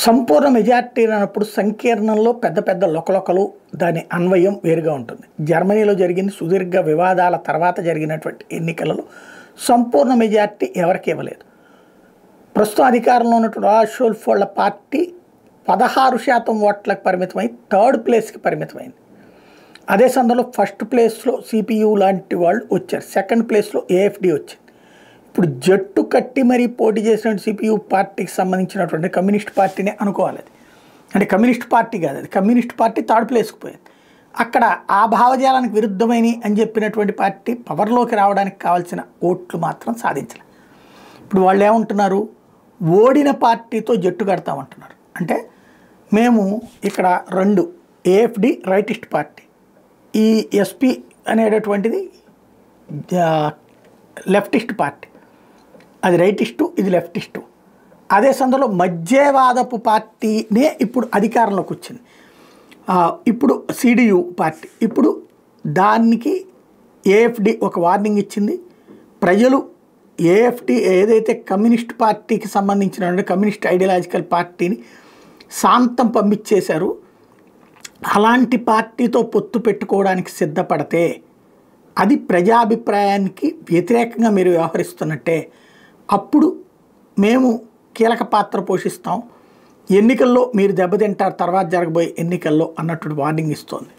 సంపూర్ణ majority అన్నప్పుడు సంకీర్ణంలో పెద్ద పెద్ద లొకలొకలు దాని అన్వయం వేరుగా ఉంటుంది. జర్మనీలో జరిగిన సుదీర్ఘ వివాదాల తర్వాత జరిగినటువంటి ఎన్నికలలో సంపూర్ణ మెజార్టీ ఎవరికి ఇవ్వలేదు. ప్రస్తుతం అధికారంలో ఉన్నటువంటి ఓలాఫ్ వాళ్ళ పార్టీ 16% ఓట్లకు పరిమితమై థర్డ్ ప్లేస్కి పరిమితమైంది. అదే సందర్భంలో ఫస్ట్ ప్లేస్లో సిపియు లాంటి వాళ్ళు వచ్చారు, సెకండ్ ప్లేస్లో ఏఎఫ్డి వచ్చింది. ఇప్పుడు జట్టు కట్టి మరీ పోటీ చేసినటువంటి సిపియు పార్టీకి సంబంధించినటువంటి కమ్యూనిస్ట్ పార్టీనే అనుకోవాలి. అది అంటే కమ్యూనిస్ట్ పార్టీ కాదు, అది కమ్యూనిస్ట్ పార్టీ థర్డ్ ప్లేస్కి పోయింది. అక్కడ ఆ భావజాలానికి విరుద్ధమైన అని చెప్పినటువంటి పార్టీ పవర్లోకి రావడానికి కావాల్సిన ఓట్లు మాత్రం సాధించలేదు. ఇప్పుడు వాళ్ళు ఏమంటున్నారు, ఓడిన పార్టీతో జట్టు కడతామంటున్నారు. అంటే మేము ఇక్కడ రెండు ఏఎఫ్డి రైటిస్ట్ పార్టీ, ఈ ఎస్పీ అనేటటువంటిది లెఫ్టిస్ట్ పార్టీ, అది రైటిస్టు ఇది లెఫ్టిస్టు. అదే సందర్భంలో మధ్యవాదపు పార్టీనే ఇప్పుడు అధికారంలోకి వచ్చింది. ఇప్పుడు సిడియు పార్టీ, ఇప్పుడు దానికి ఏఎఫ్డి ఒక వార్నింగ్ ఇచ్చింది. ప్రజలు ఏఎఫ్డి ఏదైతే కమ్యూనిస్ట్ పార్టీకి సంబంధించిన కమ్యూనిస్ట్ ఐడియాలజికల్ పార్టీని శాంతం పంపించేశారు, అలాంటి పార్టీతో పొత్తు పెట్టుకోవడానికి సిద్ధపడితే అది ప్రజాభిప్రాయానికి వ్యతిరేకంగా మీరు వ్యవహరిస్తున్నట్టే, అప్పుడు మేము కీలక పాత్ర పోషిస్తాం, ఎన్నికల్లో మీరు దెబ్బతింటారు తర్వాత జరగబోయే ఎన్నికల్లో అన్నట్టు వార్నింగ్ ఇస్తోంది.